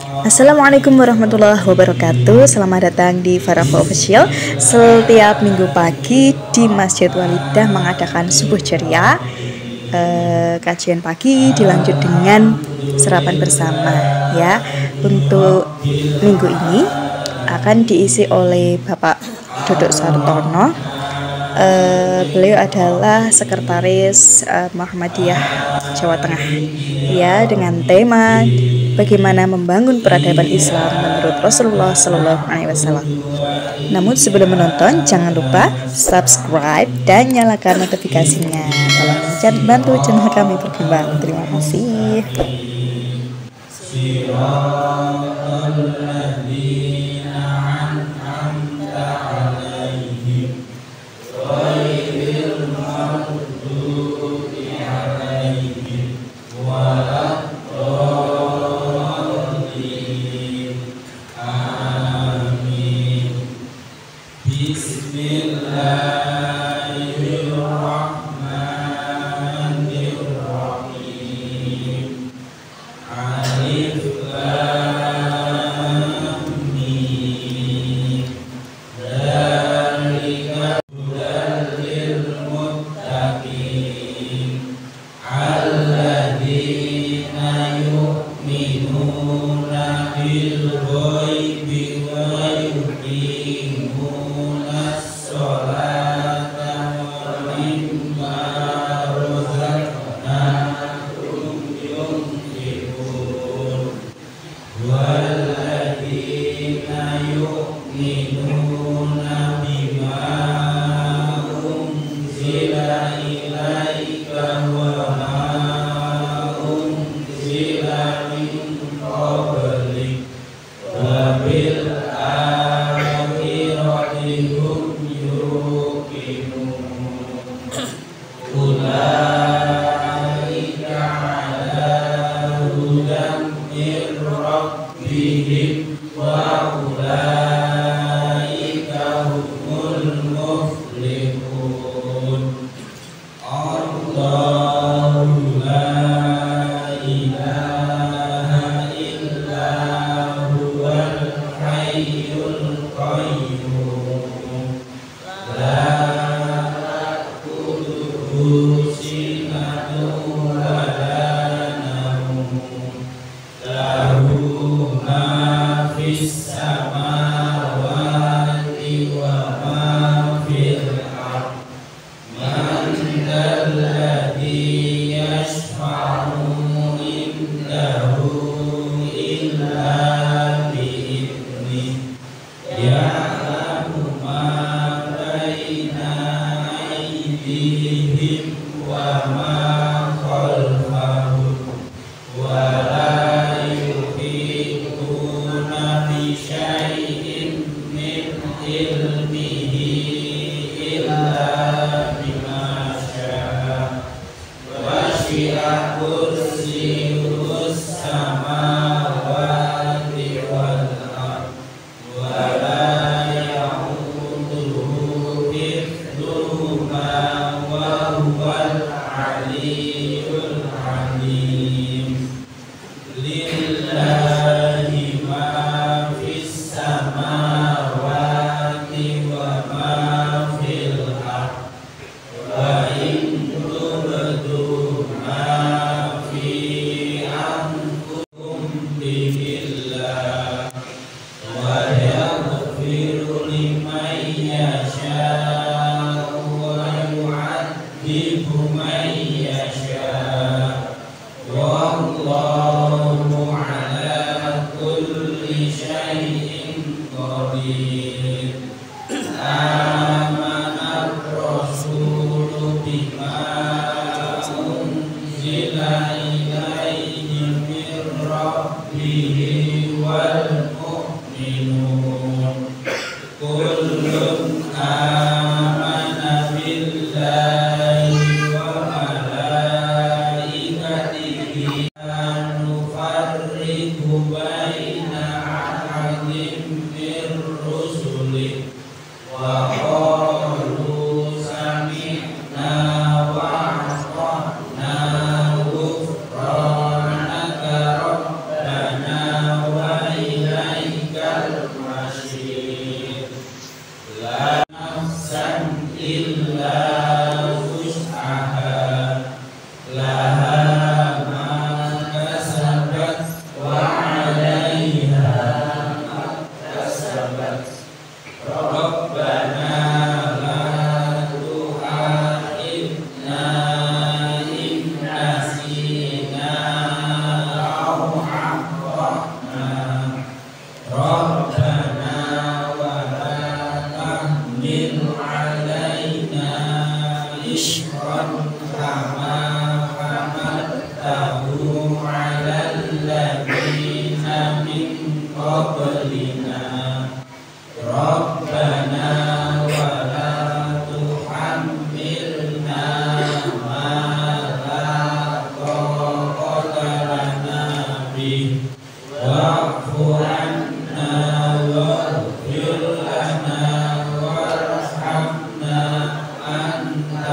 Assalamualaikum warahmatullahi wabarakatuh. Selamat datang di Farafa Official. Setiap minggu pagi di Masjid Walidah mengadakan subuh ceria. Kajian pagi dilanjut dengan sarapan bersama ya. Untuk minggu ini akan diisi oleh Bapak Duduk Sartono. Beliau adalah sekretaris Muhammadiyah Jawa Tengah ya, dengan tema bagaimana membangun peradaban Islam menurut Rasulullah SAW. Namun sebelum menonton, jangan lupa subscribe dan nyalakan notifikasinya. Tolong bantu channel kami berkembang. Terima kasih. من قبلنا ربنا ولا تحملنا ما لا طاقة لنا به واعف عنا واغفر لنا وارحمنا أنت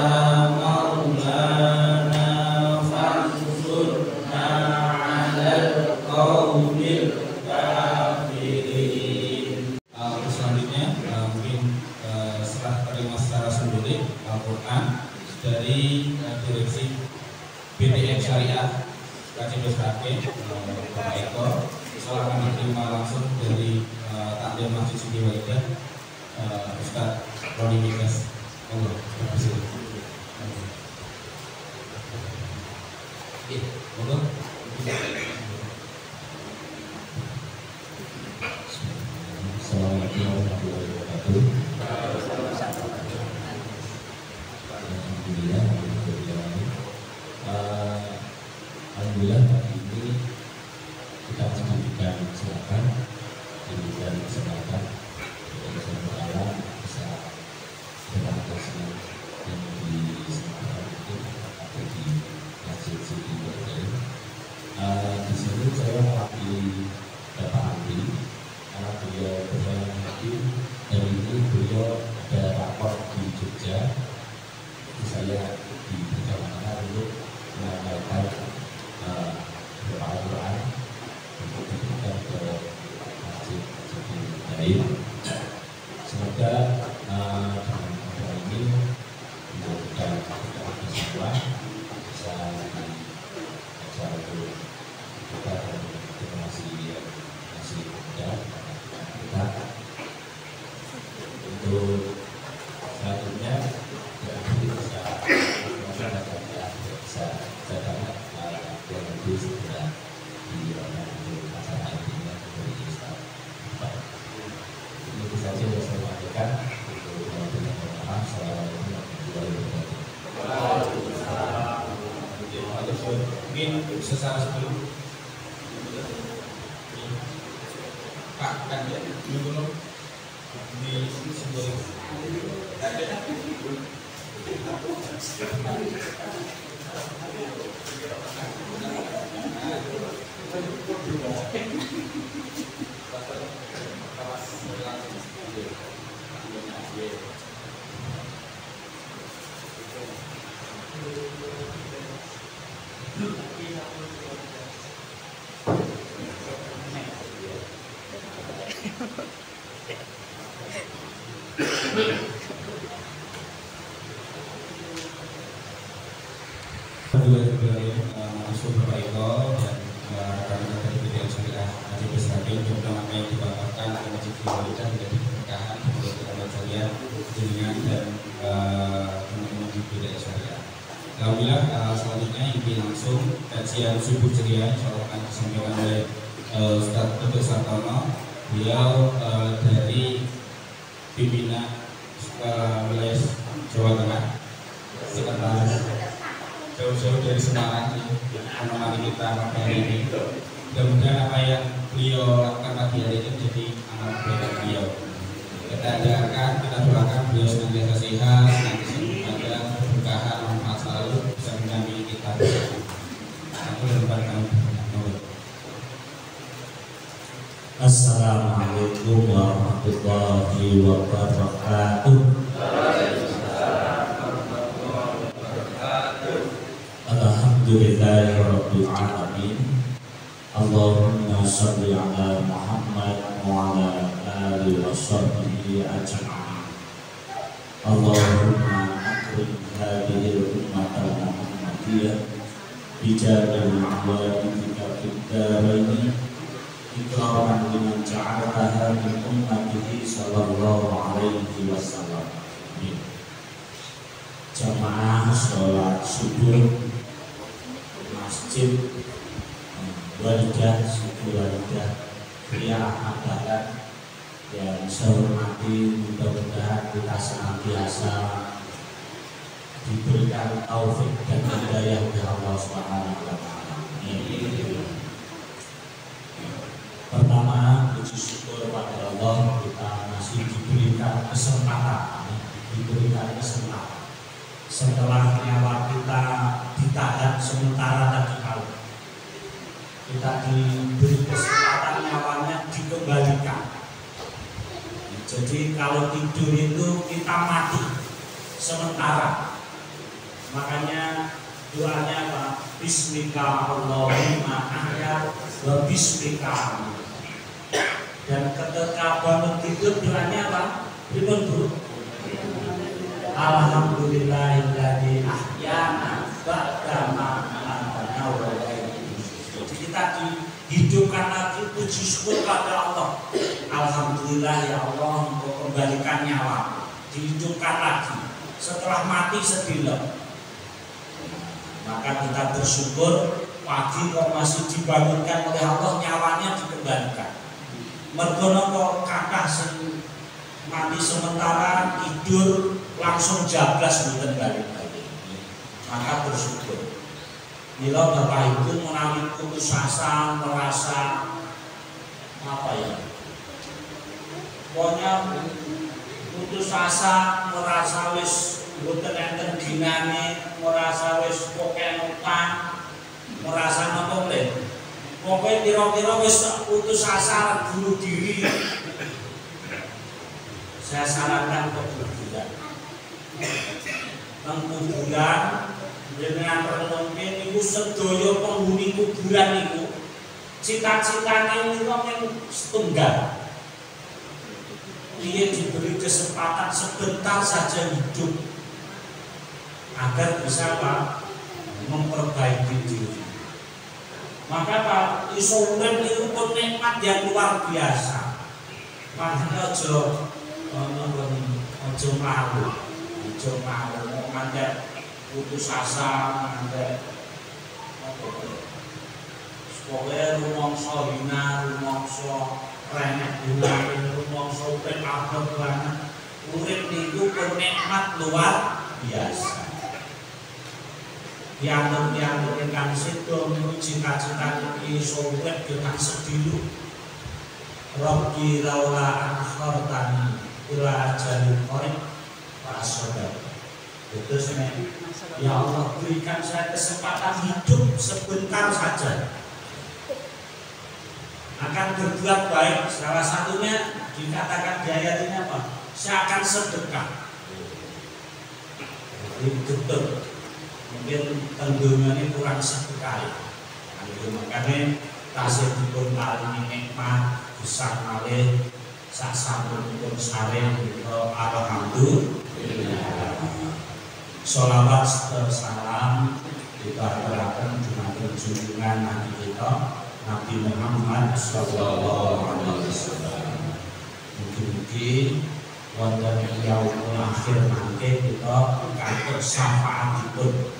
مولانا فانصرنا على القوم الكافرين. Selanjutnya mungkin setelah terima secara simbolik Al-Quran dari direksi BTN Syariah KCP Sragen Bapak Eko, akan diterima langsung dari Taklim Masjid Siti Walidah Ustaz Roni Migas. Terima kasih. Assalamualaikum warahmatullahi wabarakatuh. Alhamdulillah pagi ini kita menyampaikan silakan diberikan kesempatan untuk bisa berjalan, bisa berkomunikasi yang di sekitar itu atau di Masjid Siti Walidah. Di sini saya mewakili Bapak Andi karena beliau berjalan hadir dan ini beliau ada rapor di Jogja. Saya di perjalanan untuk menyampaikan beberapa Al-Quran untuk diberikan ke Masjid Siti Walidah. Semoga dengan acara ini memberikan kesempatan bisa dibaca untuk kita dan kita masih muda kita untuk selanjutnya ya kita bisa dapat yang lebih segera di acara ini dari Ustaz. Ini saja yang saya sampaikan untuk memberikan maaf. Assalamualaikum warahmatullahi wabarakatuh. Mungkin secara sebelum Pak kan ya dulu di sebelum langsung Bapak Eko dan rekan-rekan dari BTN Syariah KCP Sragen juga apa yang dibawakan ke Masjid Siti Walidah menjadi keberkahan untuk teman saya dengan dan teman-teman di BTN Syariah. Alhamdulillah selanjutnya ini langsung kajian subuh ceria insyaallah akan disampaikan oleh Ustaz Dr. Sartono. Beliau dari pimpinan wilayah Jawa Tengah sekitar jauh-jauh dari Semarang menemani kita pada hari ini. Mudah-mudahan apa yang beliau lakukan pagi hari ini menjadi amal kebaikan beliau. Kita doakan, kita doakan beliau senantiasa sehat, senantiasa ibadah, keberkahan, manfaat selalu bisa mendampingi kita. Aku dan kami. Assalamualaikum warahmatullahi wabarakatuh. Alhamdulillahirabbil alamin. Allahumma shalli ala Muhammad wa ala alihi wa sahbihi ajma'in. Allahumma akrim hadhihi al-ummata Muhammadiyah bi jalali wajibika fid darain ikraman liman ja'alaha min ummatihi sallallahu alaihi wasallam. Jamaah sholat subuh Masjid Walidah Siti Walidah Pria Abadan yang saya hormati, mudah-mudahan kita senantiasa diberikan taufik dan hidayah dari Allah Subhanahu wa Ta'ala. Pertama kesempatan, diberikan kesempatan. Setelah nyawa kita ditahan sementara tadi malam, kita diberi kesempatan nyawanya dikembalikan. Jadi kalau tidur itu kita mati sementara. Makanya doanya apa? Bismika Allahumma ahya wa bismika. Dan ketika bangun tidur doanya apa? Pripun Bu? Alhamdulillahilladzi ahyana ba'da ma amatana wa ilaihi. Jadi kita dihidupkan lagi, puji syukur pada Allah. Alhamdulillah ya Allah untuk kembalikan nyawa, dihidupkan lagi setelah mati sedilem. Maka kita bersyukur pagi kok masih dibangunkan oleh Allah, nyawanya dikembalikan. Mergo napa kathah sing mati sementara tidur langsung jablas mboten balik-balik. Maka bersyukur. Mila Bapak Ibu menawi putus asa, merasa apa ya? Pokoknya putus asa, merasa wis mboten enten ginane, merasa wis pokoke utang, merasa napa mlen. Pokoke kira-kira wis putus asa, bunuh diri. Saya sarankan ke kuburan. Nang kuburan dengan renungke niku sedaya penghuni kuburan niku cita-citane niku setunggal. Dia diberi kesempatan sebentar saja hidup agar bisa Pak memperbaiki diri. Maka Pak iso urip niku pun nikmat yang luar biasa. Makanya aja malu, mandat putus asa, mandat pokoknya rumangsa hina, rumangsa renek bulan, rumangsa urip abot banget. Urip niku nikmat luar biasa. Yang ingkang sedo niku cita-citane iso urip dengan sedilu. Rabbi laula akhartani ila ajalin qarib fa asadaq. Terus ya Allah berikan saya kesempatan hidup sebentar saja, akan berbuat baik. Salah satunya dikatakan di ayat ini apa? Saya akan sedekah. Ini betul. Mungkin tentunya ini kurang sedekah. Makanya tasih dipun paringi nikmat besar malih sak sampun saring alhamdulillah. Sholawat salam kita aturaken dumateng junjungan Nabi kita Nabi Muhammad sallallahu alaihi wasallam. Mugi-mugi wonten yaumul akhir mangke kita kagem syafaatipun.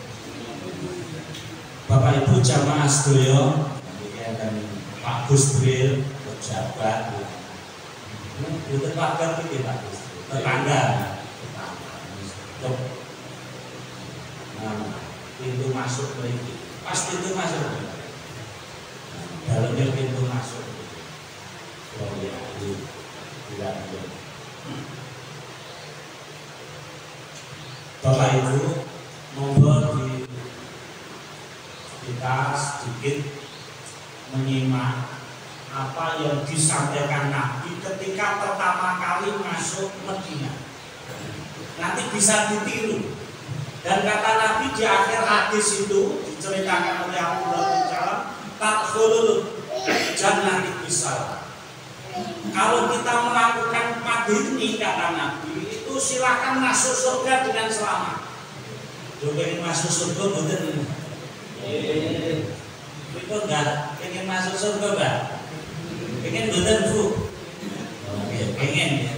Bapak Ibu jamaah sedaya, dan Pak Gusbril pejabat, itu pagar iki Pak Gusbril, tetangga. Pintu masuk lagi, pas pintu masuk, dalamnya pintu masuk. Oh ya, tidak. Bapak Ibu, monggo kita sedikit menyimak apa yang disampaikan Nabi ketika pertama kali masuk Madinah. Nanti bisa ditiru. Dan kata Nabi di akhir hadis itu diceritakan oleh Abdullah bin Salam, tadkhulul jannati bisalam. Kalau kita melakukan 4 ini kata Nabi, itu silakan masuk surga dengan selamat. Coba ingin masuk surga betul ini. Itu enggak ingin masuk surga enggak? Pengen betul Bu? Pengen ya.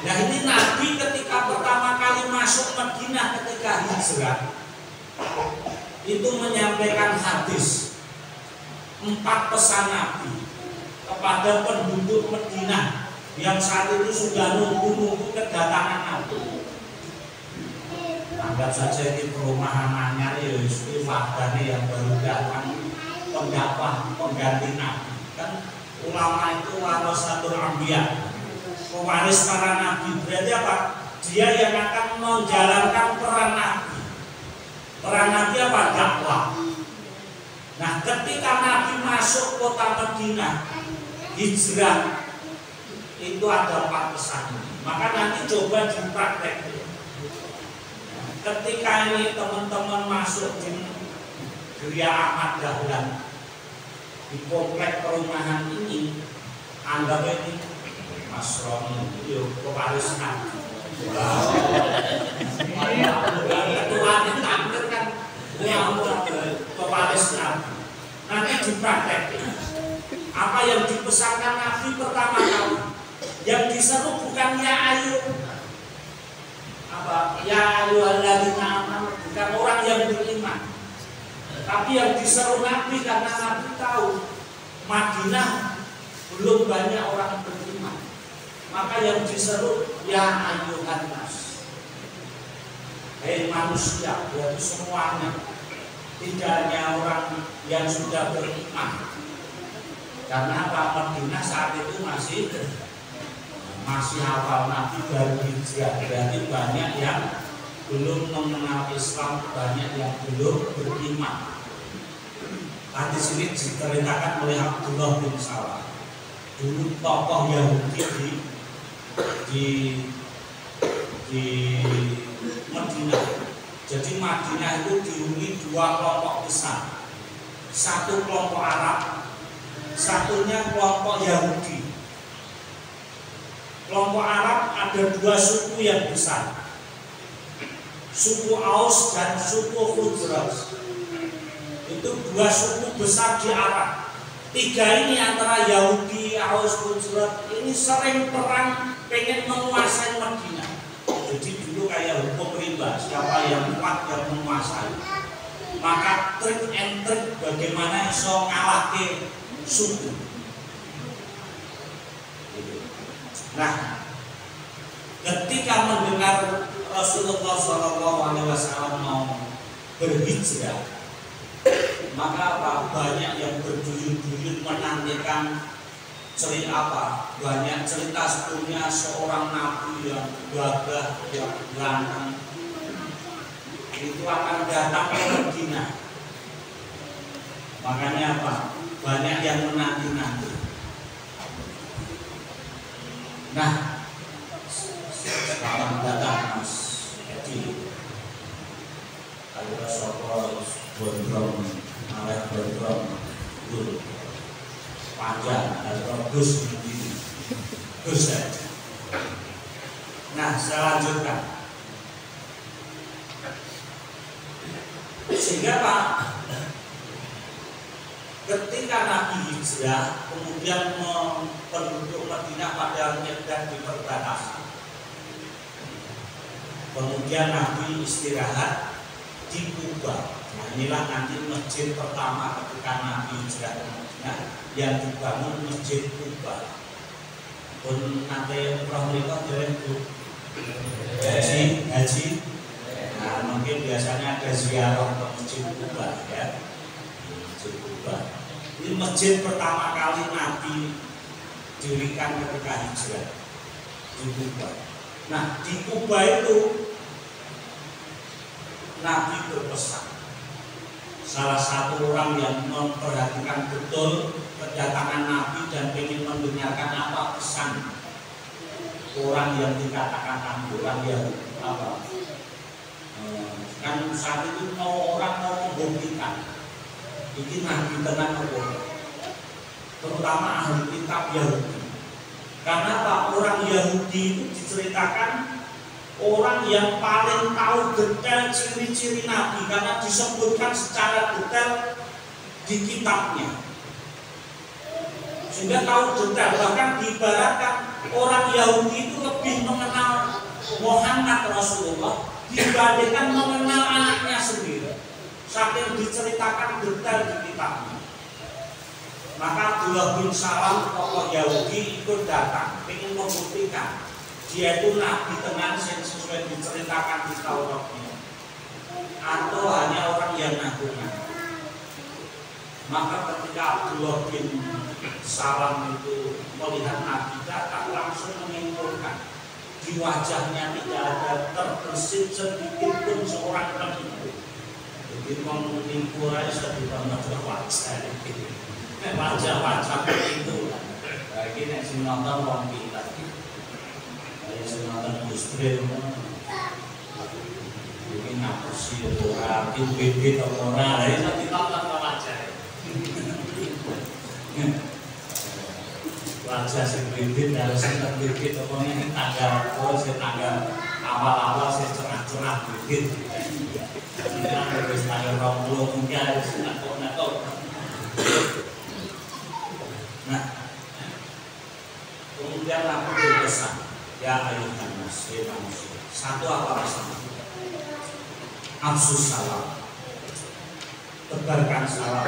Nah ini Nabi ketika pertama kali masuk Madinah ketika hijrah itu menyampaikan hadis 4 pesan Nabi kepada penduduk Madinah yang saat itu sudah nunggu kedatangan Nabi. Anggap saja ini perumahan anyar ya wadane yang baru datang pendakwah pengganti Nabi. Kan ulama itu warasatul anbiya. pewaris para nabi. Berarti apa? Dia yang akan menjalankan peran nabi. Peran nabi apa? Dakwah. Nah, ketika Nabi masuk kota Madinah, hijrah, itu ada 4 pesan. Maka nanti coba dipraktek. Ketika ini teman-teman masuk di Geria Ahmad Dahlan, di komplek perumahan ini, anggap ini Mas Roni, pewaris Nabi. Ketua tampil kan pewaris Nabi. Nanti dipraktek. Apa yang dipesankan Nabi pertama kali, yang diseru bukan ya ayu, apa ya ayyuhalladzina amanu, bukan orang yang beriman, tapi yang diseru Nabi karena Nabi tahu Madinah belum banyak orang beriman, maka yang diseru ya ayyuhan nas, hei manusia, berarti semuanya, tidak hanya orang yang sudah beriman. Karena Madinah saat itu masih awal Nabi baru hijrah, berarti banyak yang belum mengenal Islam, banyak yang belum beriman. Di sini diceritakan oleh Abdullah bin Salam, dulu tokoh Yahudi di Madinah. Jadi Madinah itu dihuni 2 kelompok besar, satu kelompok Arab, satunya kelompok Yahudi. Kelompok Arab ada 2 suku yang besar, suku Aus dan suku Khuzraj. Itu 2 suku besar di Arab. 3 ini antara Yahudi, Aus, Khuzraj ini sering perang, pengen menguasai Madinah. Jadi dulu kayak hukum rimba, siapa yang kuat yang menguasai. Maka trik and trik bagaimana iso ngalahke suku. Nah, ketika mendengar Rasulullah SAW mau berhijrah, maka banyak yang berduyun-duyun menantikan cerita banyak cerita sebelumnya seorang nabi yang gagah, yang ganteng itu akan datang ke Madinah. Makanya banyak yang menanti-nanti. Nah, selamat datang Mas Edi. Kalau soko gondrong, aleh gondrong, dulu panjang, ada dus begini, dus saja. Nah, saya lanjutkan. Sehingga ketika Nabi hijrah, kemudian penduduk Madinah pada Medan di perbatasan. Kemudian Nabi istirahat di Kuba. Nah, inilah nanti masjid pertama ketika Nabi hijrah ke Madinah yang dibangun masjid Kuba. Pun nanti Prof mereka haji. Nah, mungkin biasanya ada ziarah ke masjid Kuba ya. Masjid Kuba. Ini masjid pertama kali Nabi dirikan ketika hijrah di Kuba. Nah, di Kuba itu Nabi berpesan. Salah satu orang yang memperhatikan betul kedatangan Nabi dan ingin mendengarkan apa pesan orang yang dikatakan orang Yahudi kan saat itu orang mau membuktikan ini Nabi tenang terutama ahli kitab Yahudi. Karena orang Yahudi itu diceritakan orang yang paling tahu detail ciri-ciri Nabi, karena disebutkan secara detail di kitabnya, sehingga tahu detail. Bahkan diibaratkan orang Yahudi itu lebih mengenal Muhammad Rasulullah dibandingkan mengenal anaknya sendiri, saking diceritakan detail di kitabnya. Maka Abdullah bin Salam, tokoh Yahudi, ikut datang ingin membuktikan dia itu Nabi tenan sesuai diceritakan di Tauratnya, atau hanya orang yang ngaku-ngaku. Maka ketika Abdullah bin Salam itu melihat Nabi datang, langsung menyimpulkan di wajahnya tidak ada terbersit sedikit pun seorang penipu. Jadi menyimpul aja di wajah wajah penipu. Lagi nek sing nonton wong pintar. Kayak sing nonton Gustre ini ngapusi ora bibit ora lha iso ditonton wajah. Wajah sing bibit harus bibit apa ini tanggal sing tanggal awal-awal sing cerah-cerah bibit. Ini harus tanggal 20 mungkin harus nato-nato. Nah, kemudian aku berpesan, ya ayuhan nas, manusia. Satu apa pesan? Afsus salam, tebarkan salam,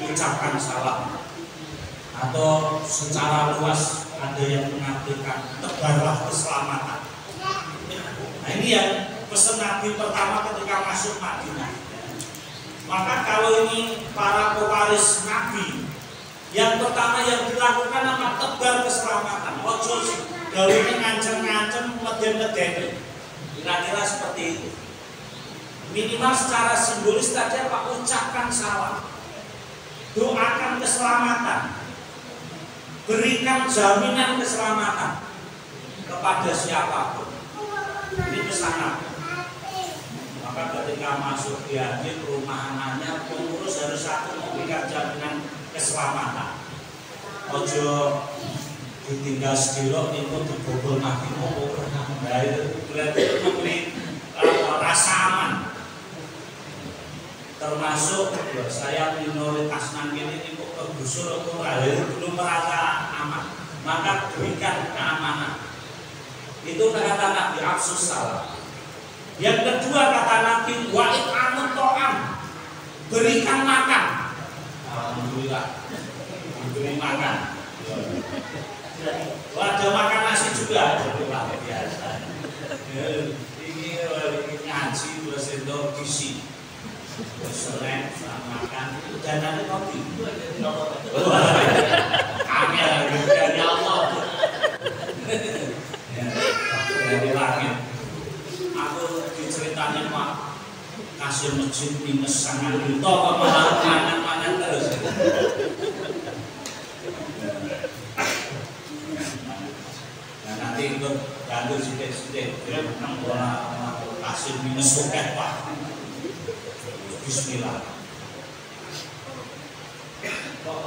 ucapkan salam, atau secara luas ada yang mengartikan tebarlah keselamatan. Nah ini yang pesan Nabi pertama ketika masuk Madinah. Maka kalau ini para pewaris Nabi, yang pertama yang dilakukan apa? Tebar keselamatan. Ojo gawe ngancem-ngancem meden-meden. Kira-kira seperti itu. Minimal secara simbolis tadi apa? Ucapkan salam, doakan keselamatan, berikan jaminan keselamatan kepada siapapun. Ini pesan Nabi. Maka ketika masuk di haji rumah anaknya, pengurus harus satu memberikan jaminan keselamatan. Ojo ditinggal sedilok itu dibobol mati mau. Nah itu berarti memberi rasa aman. Termasuk saya minoritas nang ini kok kegusur belum merasa aman, maka berikan keamanan. Itu kata Nabi afsus salam. Yang kedua kata Nabi wa'id anut to'am, berikan makan. Alhamdulillah diberi makan. Ada makan nasi juga, luar biasa. Ini ngaji 2 sendok gizi. Selain makan itu dananya kopi. Angel dari Allah. Dari langit. Aku diceritanya Pak kasih masjid minus sangat itu kok malah mangan terus. Nah nanti ikut gantung sidik-sidik. Dia kasih minus suket Pak. Bismillah. Kok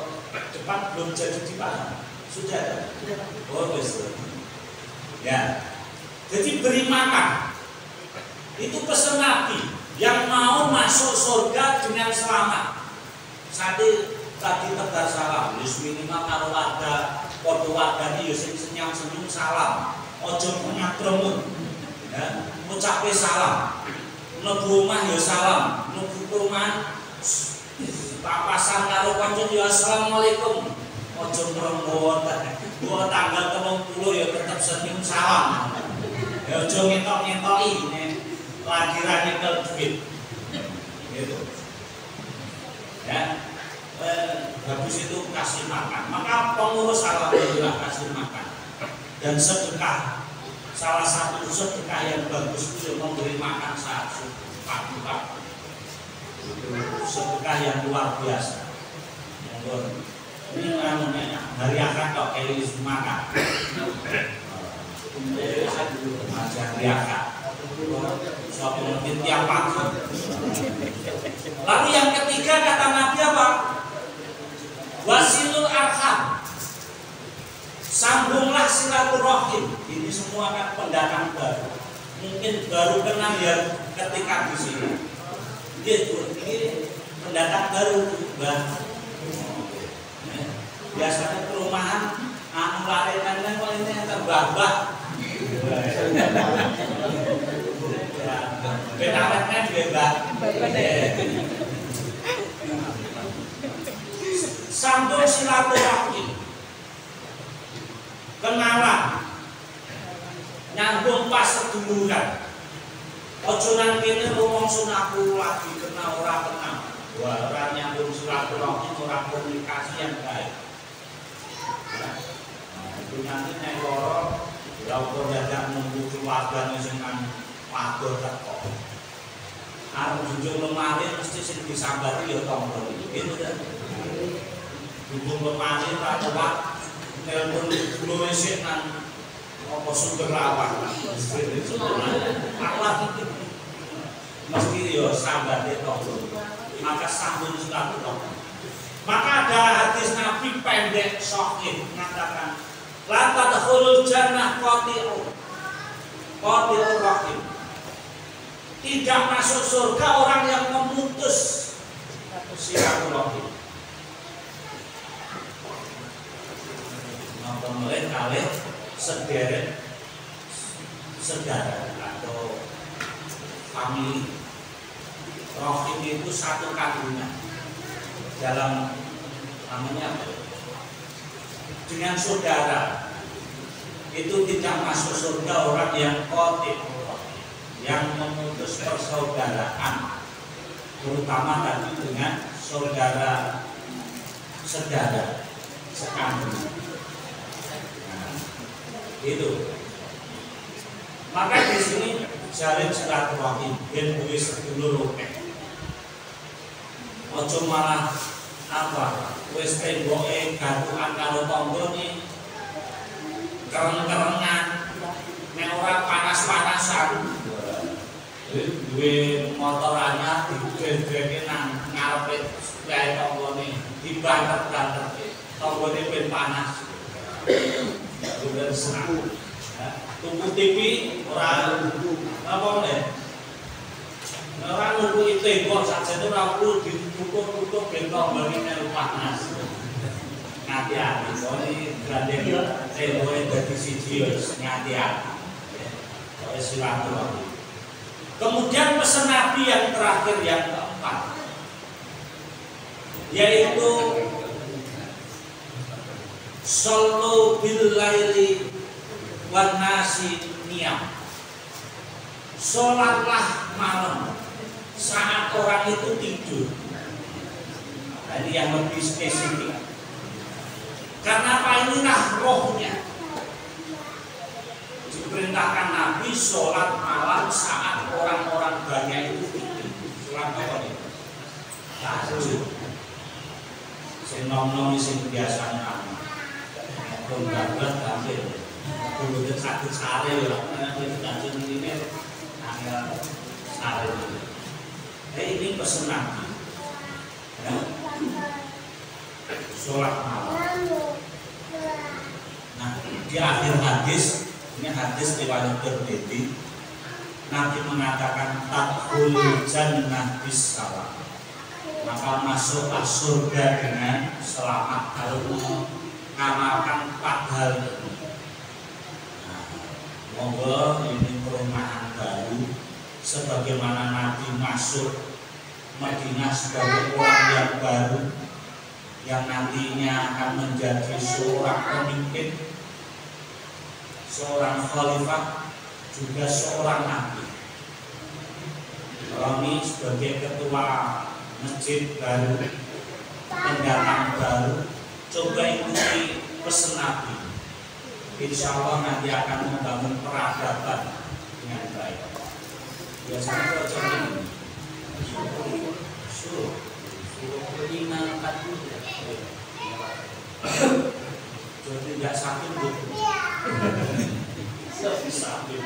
cepat belum jadi dipaham? Sudah. Oh betul. Ya. Jadi beri makan. Itu pesan Nabi yang mau masuk surga dengan selamat. Tadi tebar salam. Yus minimal kalau ada kode warga ini yus senyum salam. Ojo nyakrungun. Ya, ucape salam. Mlebu omah ya salam, mlebu perumahan papasan karo kanca ya assalamualaikum. Aja ngrembot. Gua tanggal 30 ya tetap senyum salam. Ya aja ngetok-ngetoki nek lagi ra nyekel duit. Gitu. Ya. Habis itu kasih makan. Maka pengurus alhamdulillah kasih makan. Dan sedekah. Salah satu sedekah yang bagus itu memberi makan saat pagi-pagi. Sedekah yang luar biasa. Ini namanya hari akad kok kayak makan. Saya dulu mengajar hari akad. Suatu mungkin tiap pagi. Lalu yang ketiga kata Nabi apa? Wasilul arham. Sambunglah silaturahim. Ini semua kan pendatang baru. Mungkin baru kenal ya ketika di sini. Ini pendatang baru, Mbak. Biasanya perumahan anu larenan kok ini terbabak. Penawetnya bebas. Sambung silaturahim. Kenalan, nyambung pas seduluran. Ojo nang kene rumangsun aku lagi kenal ora kenal. Wah, ora nyambung silaturahim, ora komunikasi yang baik. Nah, itu nanti nek loro ya kok dadak nunggu keluarga sing nang padha teko. Arep junjung lemari mesti sing disambati ya tangga iki gitu ta. Junjung lemari tak kuat nelpon dulu sik nang apa sumber lawan. Awak mesti ya sambate tangga. Maka sambung silaturahmi. Maka ada hadis Nabi pendek sahih mengatakan la tadkhulul jannah qati'u rahim. Tidak masuk surga orang yang memutus silaturahmi. Napa mulai kalih sederet saudara atau family. Rahim itu satu kandungan dalam namanya dengan saudara. Itu tidak masuk surga orang yang qati', yang memutus persaudaraan, terutama tadi dengan saudara sekandung. Nah, itu. Maka di sini jalin silaturahmi ben kuwi sedulur akeh. Ojo malah apa wis temboke gantungan karo tanggane kereng-kerengan nek ora panas-panasan duwe motor anyar digedheke nang ngarepe wae tanggane dibanter-banter tanggane ben panas udah senang tuku TV ora apa nek ora nunggu tembok sakjane ora perlu ditutup-tutup ben tanggane melu panas. Ngati-ati soalnya gandeng temboke dadi siji wis ngati-ati. Wis silaturahmi. Kemudian pesan Nabi yang terakhir yang keempat yaitu sallu bil laili wan nasi niyam. Sholatlah malam saat orang itu tidur. Nah, ini yang lebih spesifik. Karena apa? Inilah rohnya. Diperintahkan Nabi sholat malam saat orang-orang banyak itu tidur. Sholat apa ini? Tahajud. Sing nom-nom sing biasanya kamu. Pembangunan tampil. Kemudian sakit sare ya. Itu tahajud ini angel sare. Ini pesan Nabi. Ya. Sholat malam. Nah, di akhir hadis, ini hadis riwayat Tirmidzi, Nabi mengatakan tadkhulul jannah bis-salam. Maka masuklah surga dengan selamat kalau mengamalkan 4 hal. Nah, monggo ini perumahan baru sebagaimana Nabi masuk Madinah sebagai orang yang baru yang nantinya akan menjadi seorang pemimpin, seorang khalifah, juga seorang nabi. Kami sebagai ketua masjid baru, pendatang baru, coba ikuti pesan Nabi. Insya Allah nanti akan membangun peradaban dengan baik. Biasanya belajar ini suruh 5-4 jadi tidak sakit gitu. Sakit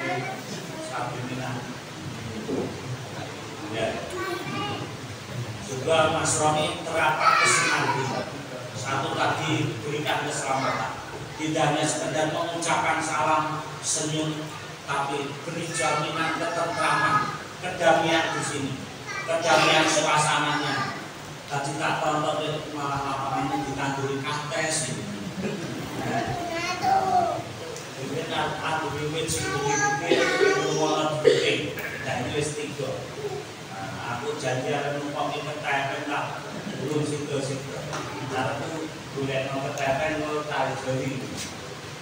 ya. Juga Mas Roni terapkan kesenangan. Satu tadi berikan keselamatan. Tidak hanya sekedar mengucapkan salam, senyum, tapi beri jaminan ketentraman, kedamaian di sini, kedamaian suasananya. Tadi tak tonton malah lapangannya ditanduri kahtes ini. Ini aku wiwit sing bukit dan itu istiqo. Aku janji akan numpang ketepen lah, belum situ-situ. Cara itu boleh ketepen lo tarik jari.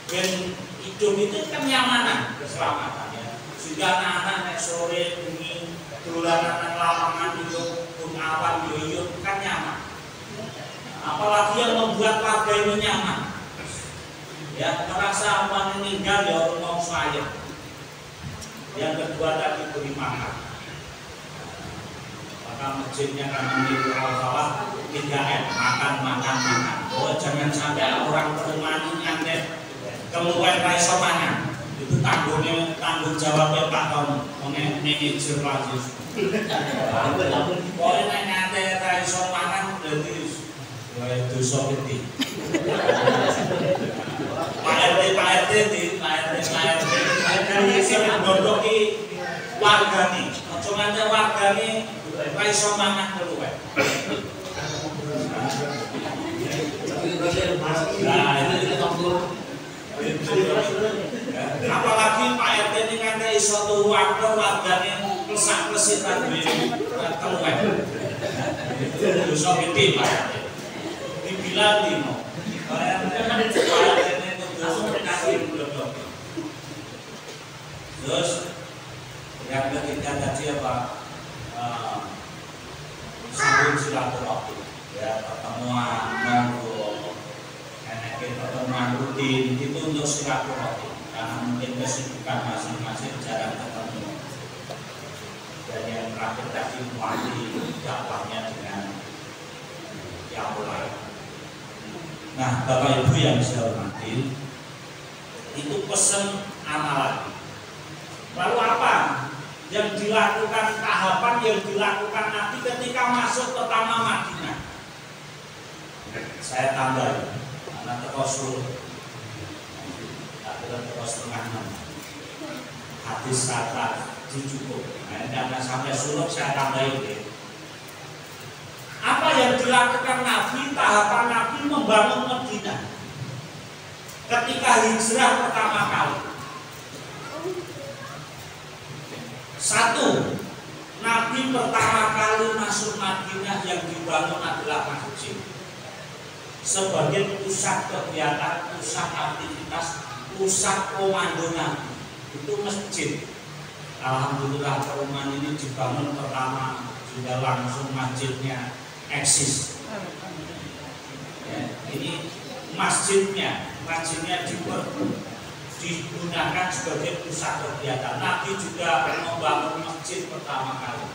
Dan hidup itu kenyamanan, keselamatannya. Sehingga anak-anak sore bunyi dolanan lapangan hidup pun awan yoyo kan nyaman. Apalagi yang membuat warga ini nyaman. Ya, merasa aman meninggal ya orang mau sayang. Yang kedua tadi beri makan. Maka masjidnya karena meniru al-falah 3M, makan. Oh, jangan sampai orang perumahan ini nyantet keluar raiso mangan. Itu tanggung jawabnya Pak Tom, manajer lagi. Pokoknya nyantet raiso mangan berarti dosa gede. Pak RT sering gondoki warga nih, cuma ada warga nih raiso mangan keluar. Apalagi Pak RT ini kan iso turu wargane klesak-klesik tadi keluar. Itu dosa gede Pak RT. Dibilang dino. Pak RT ini kudu kasih blodok. Terus yang ketiga tadi apa? Sambung silaturahmi. Ya, pertemuan ngobrol, pertemuan rutin itu untuk silaturahmi karena mungkin kesibukan masing-masing jarang ketemu. Dan yang terakhir tadi mewakili dakwahnya dengan yang lain. Nah, Bapak Ibu yang saya hormati, itu pesan amalan. Lalu apa yang dilakukan, tahapan yang dilakukan Nabi ketika masuk pertama Madinah? Saya tambah karena terkosul setengah 6 hadis kata cukup. Nah, karena sampai suluk saya tambahin ya. Apa yang dilakukan Nabi, tahapan Nabi membangun Madinah ketika hijrah pertama kali? Satu, Nabi pertama kali masuk Madinah yang dibangun adalah masjid sebagai pusat kegiatan, pusat aktivitas, pusat komando Nabi. Itu masjid. Alhamdulillah perumahan ini dibangun pertama sudah langsung masjidnya eksis. Ya, ini masjidnya digunakan sebagai pusat kegiatan. Nabi juga membangun masjid pertama kali,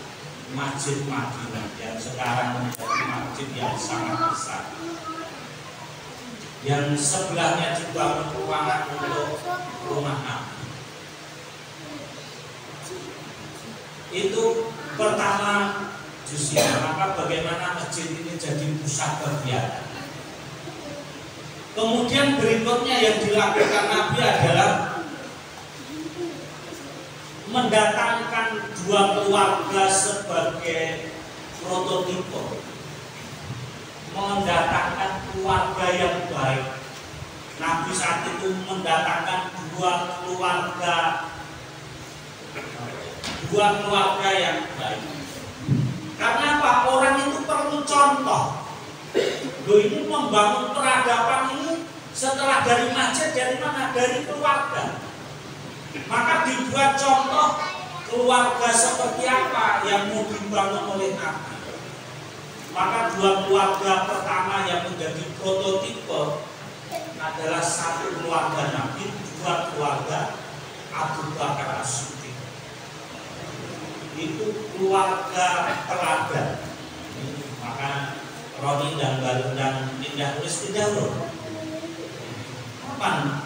Masjid Madinah, yang sekarang menjadi masjid yang sangat besar. Yang sebelahnya dibangun ruangan untuk rumah Nabi. Itu pertama justru. Maka bagaimana masjid ini jadi pusat kegiatan. Kemudian berikutnya yang dilakukan Nabi adalah mendatangkan 2 keluarga sebagai prototipe, mendatangkan keluarga yang baik. Nabi saat itu mendatangkan 2 keluarga yang baik. Karena apa? Orang itu perlu contoh. Loh, ini membangun peradaban ini setelah dari masjid, dari mana? Dari keluarga. Maka dibuat contoh keluarga seperti apa yang mau dibangun oleh Nabi. Maka 2 keluarga pertama yang menjadi prototipe adalah 1 keluarga Nabi, 2 keluarga Abu Bakar As-Siddiq. Itu keluarga teladan. Maka Roni dan Balu dan pindah tulis pindah loh. Kapan?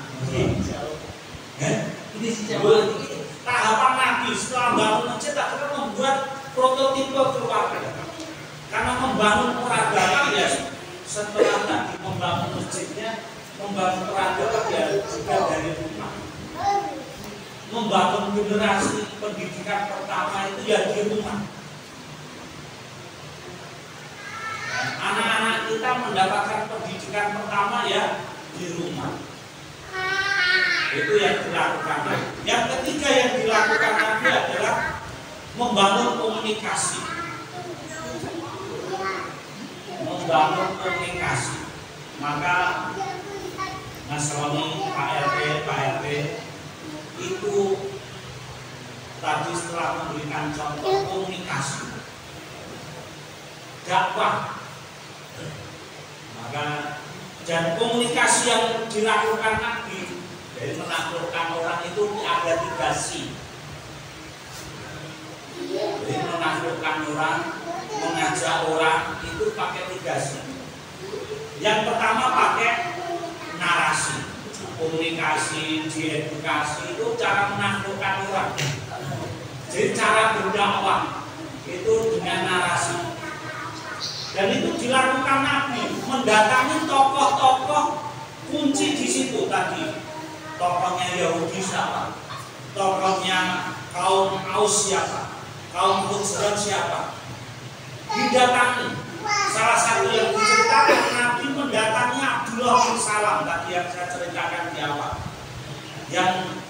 Ini tahapan Nabi setelah bangun masjid akhirnya membuat prototipe keluarga. Karena membangun peradaban ya setelah Nabi membangun masjidnya, membangun peradaban ya juga dari rumah. Membangun generasi pendidikan pertama itu ya di rumah. Anak-anak kita mendapatkan pendidikan pertama ya di rumah. Itu yang dilakukan. Yang ketiga yang dilakukan Nabi adalah membangun komunikasi. Membangun komunikasi. Maka Mas Roni, Pak RT itu tadi setelah memberikan contoh komunikasi, dakwah, maka Dan komunikasi yang dilakukan Nabi dari menaklukkan orang itu ada 3 C. Jadi menaklukkan orang, mengajak orang itu pakai 3 C. Yang pertama pakai narasi, komunikasi, diedukasi itu cara menaklukkan orang. Jadi cara berdakwah itu dengan narasi. Dan itu dilakukan Nabi, mendatangi tokoh-tokoh kunci di situ tadi. Tokohnya Yahudi siapa? Tokohnya kaum Aus siapa? Kaum Khuzraj siapa? Didatangi. Salah satu yang diceritakan Nabi mendatangi Abdullah bin Salam tadi yang saya ceritakan di awal, yang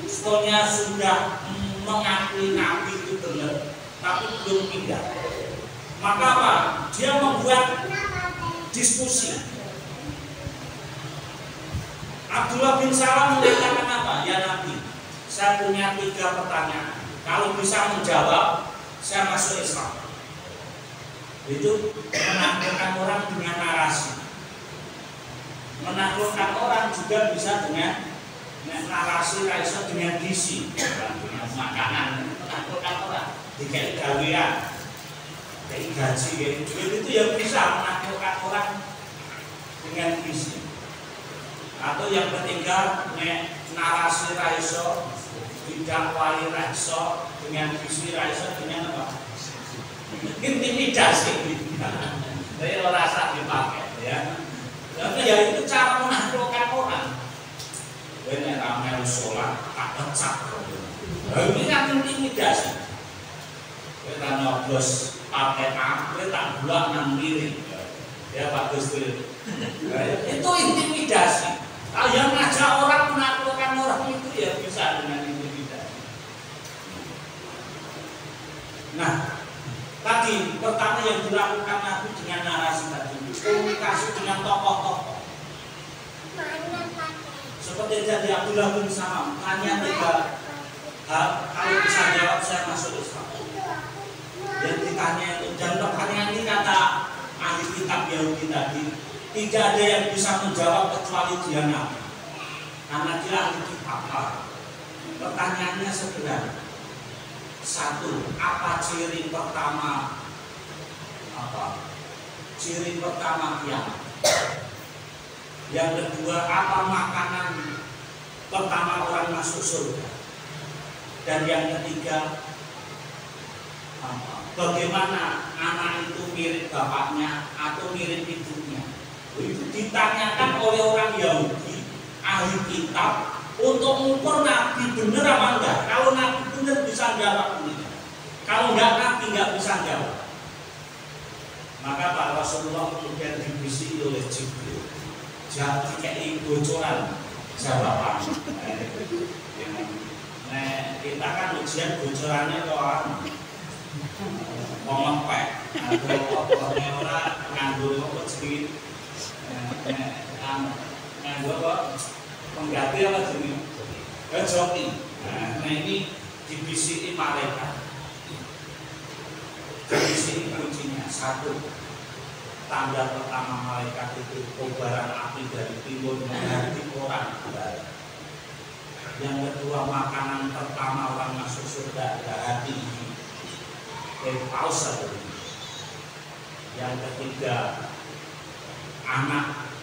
sebetulnya sudah mengakui Nabi itu benar, tapi belum pindah. Maka apa? Dia membuat diskusi. Abdullah bin Salam mengatakan apa? Ya Nabi, saya punya 3 pertanyaan. Kalau bisa menjawab, saya masuk Islam. Itu menaklukkan orang dengan narasi. Menaklukkan orang juga bisa dengan narasi, raiso dengan gizi, dengan makanan. Menaklukkan orang dikai gawean, dikai gaji, dikai duit, itu yang bisa menaklukkan orang dengan gizi. Atau yang ketiga, narasi raiso, didakwai raiso dengan gizi, raiso dengan apa? Intimidasi. Jadi rasa dipakai, ya. Tapi ya itu cara menaklukkan orang. Ini ramai sholat, tak pecah. Ini kan intimidasi. Kita nyoblos pakai kita tak buat nang miring. Ya bagus tuh. Itu intimidasi. Kalau yang ngajak orang menaklukkan orang itu ya bisa dengan intimidasi. Nah, tadi pertama yang dilakukan Nabi dengan narasi tadi, komunikasi dengan tokoh-tokoh. Seperti jadi Abdullah bin Salam, tanya 3 hal, kalau bisa jawab saya masuk Islam. Dan ditanya itu, dan pertanyaan ini kata ahli kitab Yahudi tadi, tidak ada yang bisa menjawab kecuali dia Nabi, karena dia ahli kitab. Pertanyaannya sederhana. 1. Apa ciri pertama? Ciri pertama kiamat. Yang kedua, apa makanan pertama orang masuk surga? Dan yang ketiga, bagaimana anak itu mirip bapaknya atau mirip ibunya? Itu ditanyakan oleh orang Yahudi, ahli kitab, untuk mengukur Nabi benar apa enggak. Kalau Nabi benar bisa jawab ini. Kalau enggak, Nabi enggak bisa jawab. Maka Pak Rasulullah kemudian dibisiki oleh Jibril. Jadi kayak bocoran jawaban. Nah, kita kan ujian bocorannya ke orang ngepek, nganggur orang, nganggur apa sedikit, nganggur apa pengganti apa jenis, joki. Nah ini dibisiki malaikat. Dibisiki kuncinya 1. Tanda pertama malaikat itu kobaran api dari timur mengganti orang. Yang kedua, makanan pertama orang masuk surga adalah hati ini. Paus. Yang ketiga, anak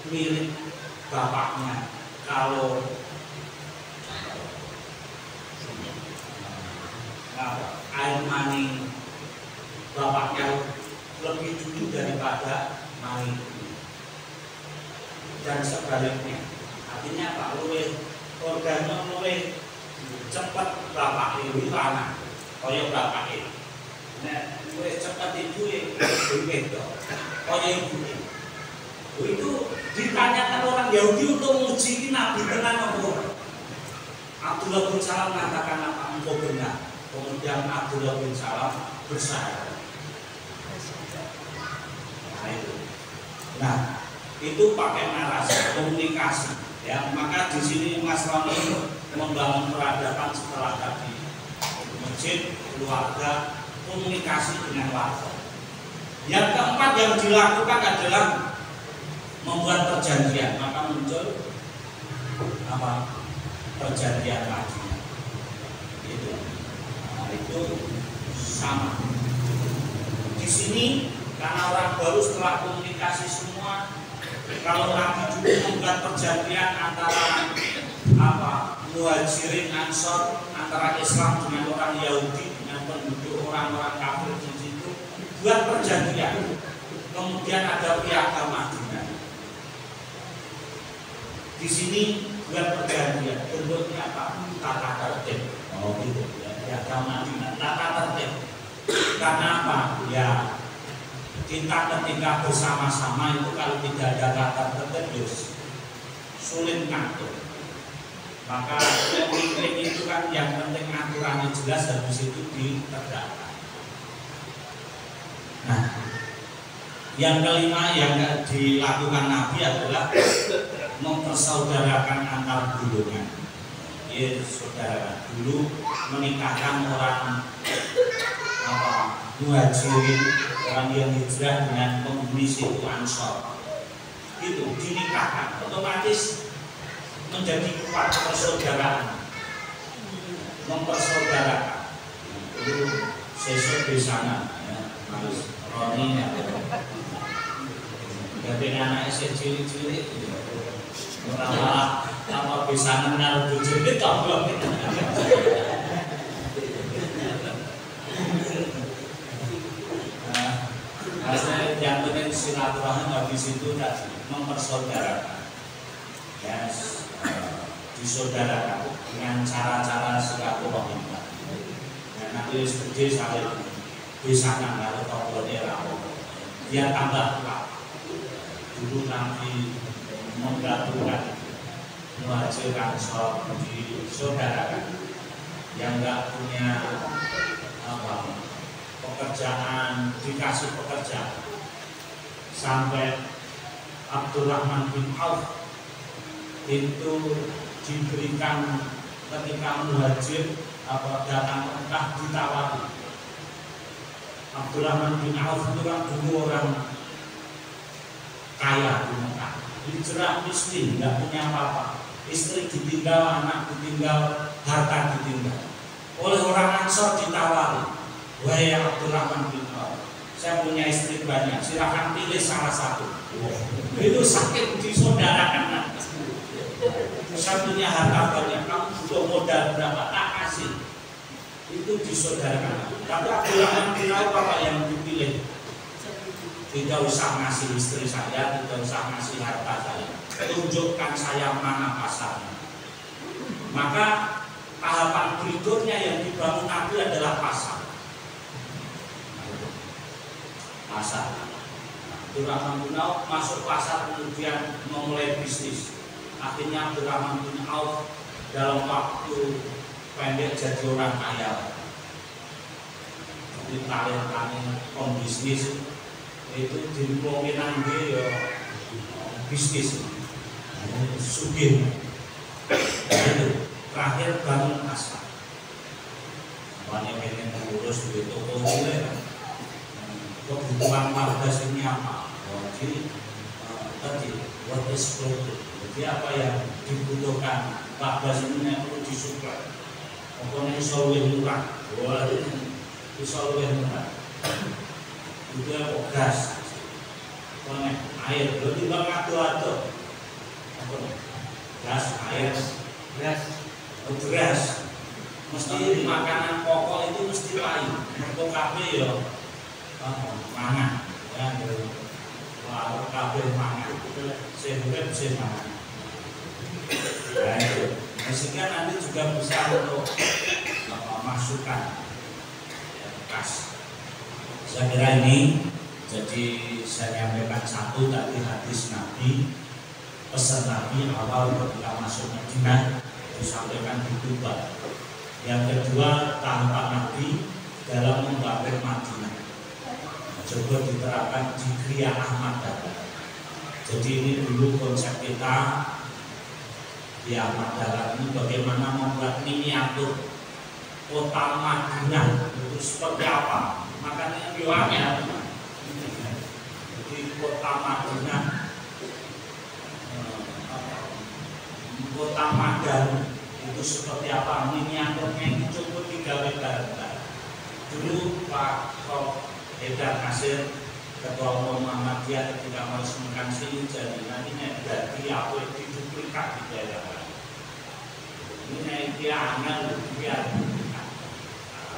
mirip bapaknya. Kalau air mani bapaknya lebih dulu daripada mani dan sebaliknya. Artinya apa? Organnya lebih cepat bapak ibu anak, kaya bapak ibu. Nah, lebih cepat ibu itu, kaya ibu. Itu ditanyakan orang Yahudi untuk menguji Nabi benar apa? Abdullah bin Salam mengatakan apa? Engkau benar. Kemudian Abdullah bin Salam bersyahadat. Nah, itu pakai narasi, komunikasi. Ya, maka di sini Mas Roni membangun peradaban setelah tadi masjid, keluarga, komunikasi dengan warga. Yang keempat yang dilakukan adalah membuat perjanjian, maka muncul apa? Perjanjian Madinah. Itu sama. Di sini karena orang baru setelah komunikasi semua, kalau Nabi juga membuat perjanjian antara Muhajirin Ansor, antara Islam dengan orang Yahudi, dengan penduduk orang-orang kafir di situ, buat perjanjian. Kemudian ada Piagam Madinah. Di sini buat perjanjian, bentuknya apa? Tata tertib. Oh gitu ya, Piagam Madinah, tata tertib. Karena apa? Ya kita ketika bersama-sama itu kalau tidak ada tata tertib sulit ngatur. Maka pemimpin itu kan yang penting aturannya jelas dan disitu ditegakkan. Nah, yang kelima yang dilakukan Nabi adalah mempersaudarakan antar golongan. Ya, saudara, dulu menikahkan orang Muhajirin, orang yang hijrah dengan penghuni suku Ansor. Itu dinikahkan, otomatis menjadi kuat persaudaraan, mempersaudarakan. Itu sesok di sana, ya, Mas Roni ya. Jadi anak cilik-cilik malah apa bisa mengenal bujurnya tak belum. Maksudnya yang penting silaturahmi habis itu tadi mempersaudarakan, ya, disaudarakan dengan cara-cara silaturahmi. Dan nanti seperti saling bisa kalau tokohnya rawo, dia tambah kuat. Dulu nanti menggabungkan Muhajir Ansor disaudarakan, yang nggak punya pekerjaan dikasih pekerjaan. Sampai Abdurrahman bin Auf itu diberikan ketika Muhajir datang ke Mekah ditawari. Abdurrahman bin Auf itu kan dulu orang kaya di Mekah, hijrah miskin, nggak punya apa-apa, istri ditinggal, anak ditinggal, harta ditinggal. Oleh orang Ansor ditawari, wahai Abdurrahman bin Auf, saya punya istri banyak, silakan pilih salah satu. Itu sakit disaudarakan. Saya punya harta banyak, kamu butuh modal berapa, tak kasih. Itu disaudarakan. Tapi Abdurrahman bin Auf apa yang dipilih? Tidak usah ngasih istri saya, tidak usah ngasih harta saya, tunjukkan saya mana pasarnya. Maka tahapan berikutnya yang dibangun Nabi adalah pasar. Pasar. Abdurrahman bin Auf masuk pasar kemudian memulai bisnis. Akhirnya Abdurrahman bin Auf dalam waktu pendek jadi orang kaya. Jadi kalian pembisnis itu di kemungkinan dia ya bisnis sugih. Itu terakhir bangun pasar. Banyak yang mengurus di toko cilik. Kebutuhan warga sini apa? Jadi tadi what is product. Jadi apa yang dibutuhkan warga sini yang perlu disuplai. Pokoknya iso luwih murah. Wah, iso luwih murah. Juga gas, air, berarti bang ado-ado, gas, air, beras, mesti makanan pokok itu mesti lain, untuk kafe ya, mangan, ya, kalau kafe mangan, sehingga bisa mangan. Nah itu, sehingga nanti juga bisa untuk masukan kas. Saya kira ini, jadi saya nyampaikan satu tadi hadis Nabi, pesan Nabi awal ketika masuk Madinah disampaikan di Kuba. Yang kedua tahapan Nabi dalam membangun Madinah, coba diterapkan di Kriya Ahmad Dahlan. Jadi ini dulu konsep kita di Ahmad Dahlan ini bagaimana membuat miniatur kota Madinah itu seperti apa. Makanya riwayatnya di kota Madinah kota Madan itu seperti apa, miniaturnya itu cukup digawe bareng. Dulu Pak Prof. Haidar Nasir Ketua Umum Muhammadiyah ketika meresmikan sini jadi nantinya jadi apa yang diduplikat di daerah lain. Ini dia angel dia.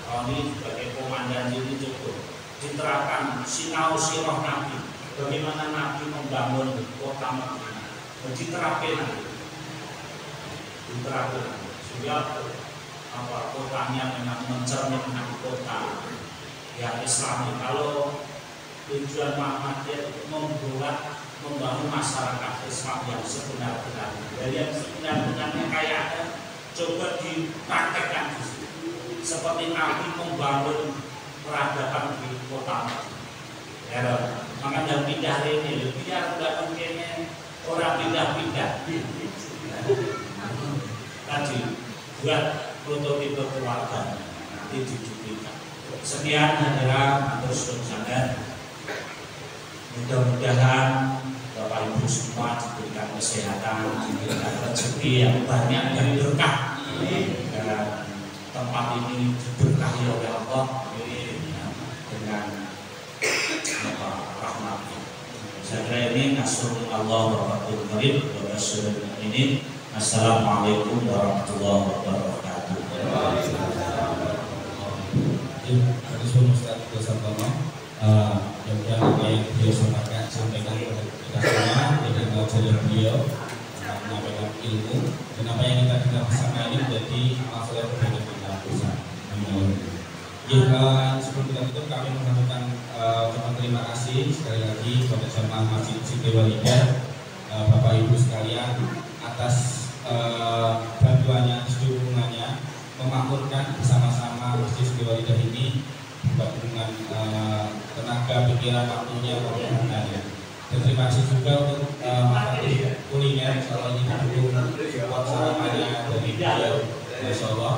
Ini sebagai komandan ini cukup diterapkan sinau sirah Nabi, bagaimana Nabi membangun kota Madinah, diterapkan sehingga kotanya memang mencerminkan kota yang Islami. Kalau tujuan Muhammadiyah membangun masyarakat Islam yang sebenar-benarnya, dari yang sebenar-benarnya kayak ada coba dipraktekkan di sini. Seperti Nabi membangun peradaban di kota Madinah. Makanya pindah ini, biar tidak mungkinnya orang pindah-pindah. Tadi buat prototipe keluarga nanti diduplikat. Sekian hadirin terus berjalan. Mudah-mudahan Bapak Ibu semua diberikan kesehatan, diberikan rezeki yang banyak dan berkah. Dan tempat ini diberkahi oleh Allah dengan rahmatnya. Saya kira ini Nasrullah wa Fathul Qarib wa Rasulul ini. Assalamualaikum warahmatullahi wabarakatuh. Ustaz Gosartono, yang apa yang beliau sampaikan kepada kita semua dengan ajaran beliau menyampaikan ilmu dan apa yang kita dengar bersama ini menjadi masalah berbeda kita bersama. Sebelum kita tutup kami mengucapkan terima kasih sekali lagi kepada jemaah Masjid Siti Walidah, Bapak Ibu sekalian atas bantuannya, dukungannya memakmurkan bersama-sama Masjid Siti Walidah ini dengan tenaga, pikiran, waktunya, penggunaannya. Dan terima kasih juga untuk makanan kuliner kalau ini didukung support sarapannya dari beliau, Masya Allah.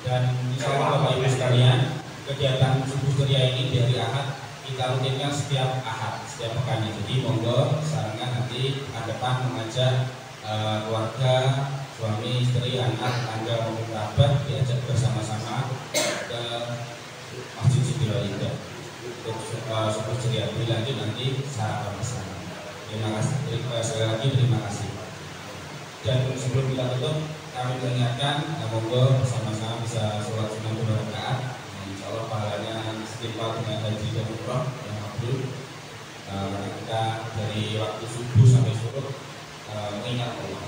Dan insya Allah Bapak Ibu sekalian, kegiatan subuh ceria ini dari Ahad kita rutinkan setiap Ahad, setiap pekannya. Jadi monggo sarankan nanti ke depan mengajak keluarga, suami, istri, anak, tetangga maupun kerabat diajak bersama-sama ke Masjid Siti Walidah untuk subuh ceria. Dilanjut nanti sarapan bersama. Terima kasih sekali lagi, terima kasih. Dan sebelum kita tutup, kami mengingatkan monggo bersama-sama bisa sholat sunnah 2 rakaat. Insya Allah pahalanya setimpal dengan haji dan umrah yang makbul. Kita dari waktu subuh sampai surut mengingat Allah.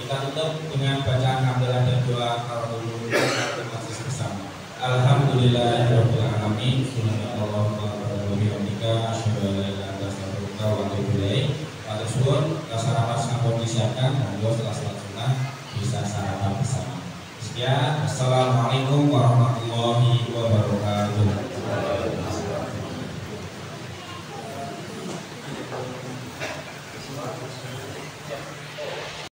Kita tutup dengan bacaan hamdalah dan doa kalau masih bersama. Alhamdulillahirabbil alamin. Subhanallah wa bihamdika asyhadu an la ilaha illa anta astaghfiruka wa atubu ilaik. Matur suwun, sarapan sampun disiapkan dan setelah salat sunnah bisa sarapan bersama. Sekian, assalamualaikum warahmatullahi wabarakatuh.